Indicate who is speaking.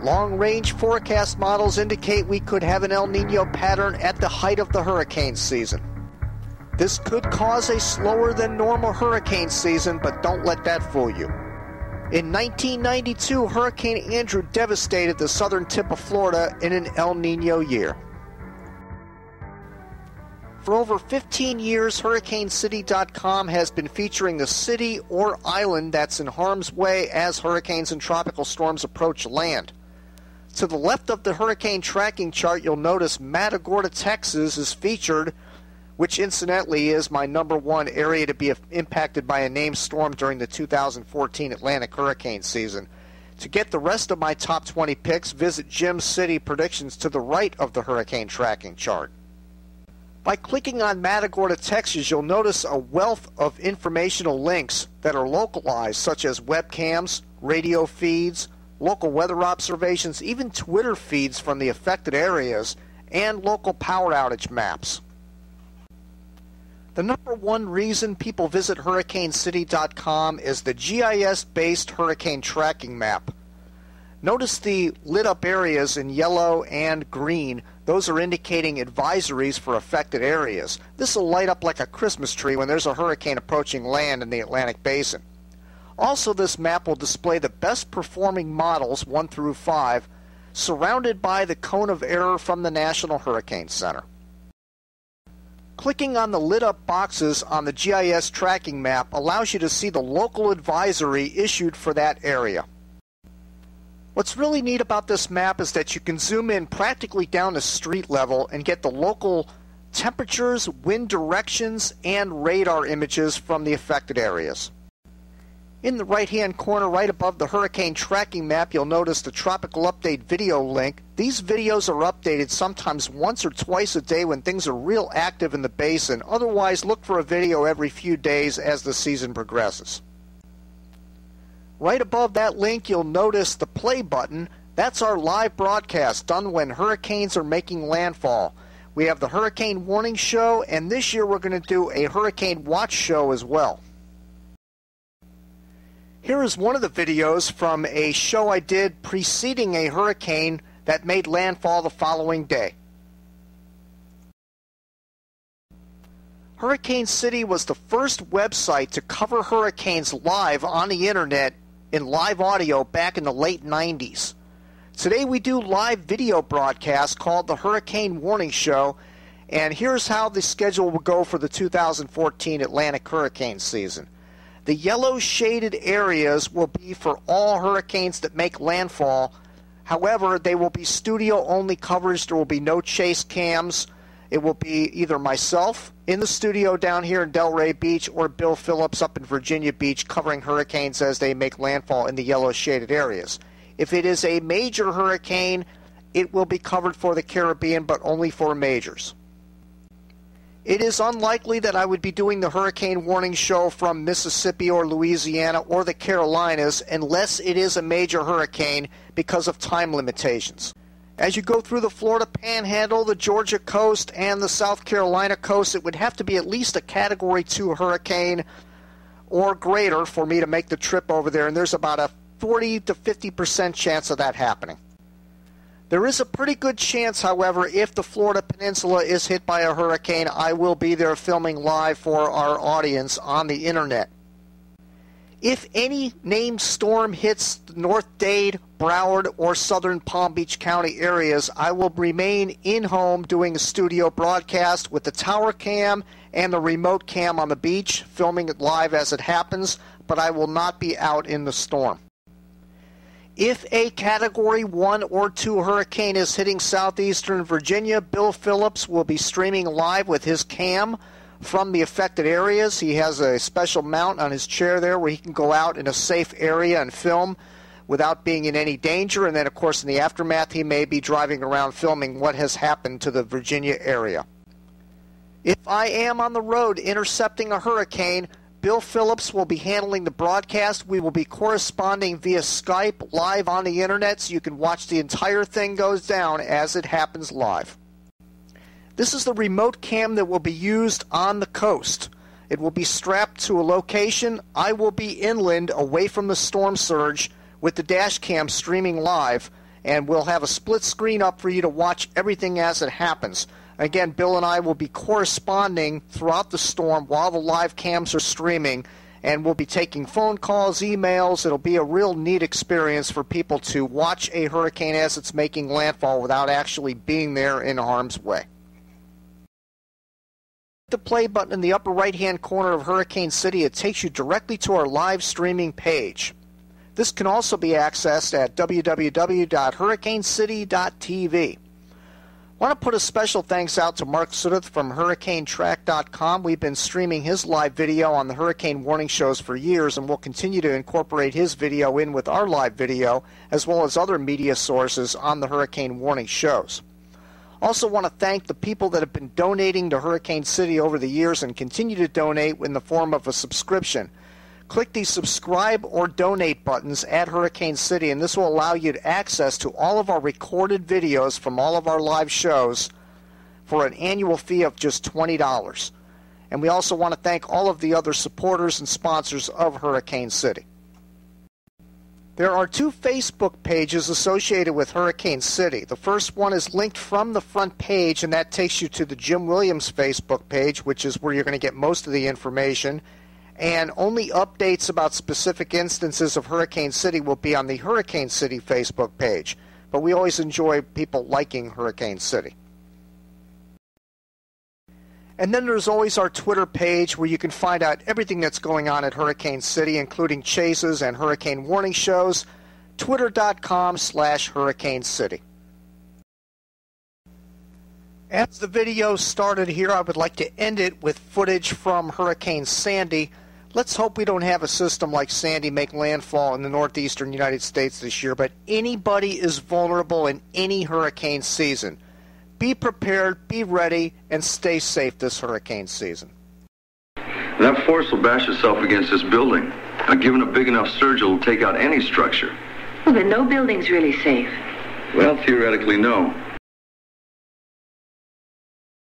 Speaker 1: Long-range forecast models indicate we could have an El Niño pattern at the height of the hurricane season. This could cause a slower than normal hurricane season, but don't let that fool you. In 1992, Hurricane Andrew devastated the southern tip of Florida in an El Niño year. For over 15 years, HurricaneCity.com has been featuring the city or island that's in harm's way as hurricanes and tropical storms approach land. To the left of the hurricane tracking chart, you'll notice Matagorda, Texas is featured, which incidentally is my #1 area to be impacted by a named storm during the 2014 Atlantic hurricane season. To get the rest of my top 20 picks, visit Jim's City Predictions to the right of the hurricane tracking chart. By clicking on Matagorda, Texas, you'll notice a wealth of informational links that are localized, such as webcams, radio feeds, local weather observations, even Twitter feeds from the affected areas, and local power outage maps. The #1 reason people visit HurricaneCity.com is the GIS-based hurricane tracking map. Notice the lit-up areas in yellow and green. Those are indicating advisories for affected areas. This will light up like a Christmas tree when there's a hurricane approaching land in the Atlantic Basin. Also, this map will display the best performing models, 1 through 5, surrounded by the cone of error from the National Hurricane Center. Clicking on the lit up boxes on the GIS tracking map allows you to see the local advisory issued for that area. What's really neat about this map is that you can zoom in practically down to street level and get the local temperatures, wind directions, and radar images from the affected areas. In the right-hand corner, right above the hurricane tracking map, you'll notice the Tropical Update video link. These videos are updated sometimes once or twice a day when things are real active in the basin. Otherwise, look for a video every few days as the season progresses. Right above that link, you'll notice the play button. That's our live broadcast done when hurricanes are making landfall. We have the Hurricane Warning Show, and this year we're going to do a Hurricane Watch Show as well. Here is one of the videos from a show I did preceding a hurricane that made landfall the following day. Hurricane City was the first website to cover hurricanes live on the internet in live audio back in the late 90s. Today we do live video broadcasts called the Hurricane Warning Show, and here's how the schedule will go for the 2014 Atlantic hurricane season. The yellow shaded areas will be for all hurricanes that make landfall. However, they will be studio only coverage. There will be no chase cams. It will be either myself in the studio down here in Delray Beach or Bill Phillips up in Virginia Beach covering hurricanes as they make landfall in the yellow shaded areas. If it is a major hurricane, it will be covered for the Caribbean, but only for majors. It is unlikely that I would be doing the Hurricane Warning Show from Mississippi or Louisiana or the Carolinas unless it is a major hurricane because of time limitations. As you go through the Florida Panhandle, the Georgia coast, and the South Carolina coast, it would have to be at least a Category 2 hurricane or greater for me to make the trip over there, and there's about a 40 to 50% chance of that happening. There is a pretty good chance, however, if the Florida Peninsula is hit by a hurricane, I will be there filming live for our audience on the internet. If any named storm hits the North Dade, Broward, or southern Palm Beach County areas, I will remain in-home doing a studio broadcast with the tower cam and the remote cam on the beach, filming it live as it happens, but I will not be out in the storm. If a Category 1 or 2 hurricane is hitting southeastern Virginia, Bill Phillips will be streaming live with his cam from the affected areas. He has a special mount on his chair there where he can go out in a safe area and film without being in any danger. And then, of course, in the aftermath, he may be driving around filming what has happened to the Virginia area. If I am on the road intercepting a hurricane, Bill Phillips will be handling the broadcast. We will be corresponding via Skype live on the internet, so you can watch the entire thing goes down as it happens live. This is the remote cam that will be used on the coast. It will be strapped to a location. I will be inland away from the storm surge with the dash cam streaming live, and we'll have a split screen up for you to watch everything as it happens. Again, Bill and I will be corresponding throughout the storm while the live cams are streaming, and we'll be taking phone calls, emails. It'll be a real neat experience for people to watch a hurricane as it's making landfall without actually being there in harm's way. The play button in the upper right-hand corner of Hurricane City, it takes you directly to our live streaming page. This can also be accessed at www.hurricanecity.tv. I want to put a special thanks out to Mark Sudduth from HurricaneTrack.com. We've been streaming his live video on the hurricane warning shows for years, and we'll continue to incorporate his video in with our live video, as well as other media sources on the hurricane warning shows. Also want to thank the people that have been donating to Hurricane City over the years and continue to donate in the form of a subscription. Click the subscribe or donate buttons at Hurricane City, and this will allow you access to all of our recorded videos from all of our live shows for an annual fee of just $20. And we also want to thank all of the other supporters and sponsors of Hurricane City. There are two Facebook pages associated with Hurricane City. The first one is linked from the front page, and that takes you to the Jim Williams Facebook page, which is where you're going to get most of the information. And only updates about specific instances of Hurricane City will be on the Hurricane City Facebook page. But we always enjoy people liking Hurricane City. And then there's always our Twitter page where you can find out everything that's going on at Hurricane City, including chases and hurricane warning shows. Twitter.com/Hurricane City. As the video started here, I would like to end it with footage from Hurricane Sandy. Let's hope we don't have a system like Sandy make landfall in the northeastern United States this year, but anybody is vulnerable in any hurricane season. Be prepared, be ready, and stay safe this hurricane season.
Speaker 2: That force will bash itself against this building. Now, given a big enough surge, it will take out any structure.
Speaker 3: Well, then no building's really safe.
Speaker 2: Well, theoretically, no.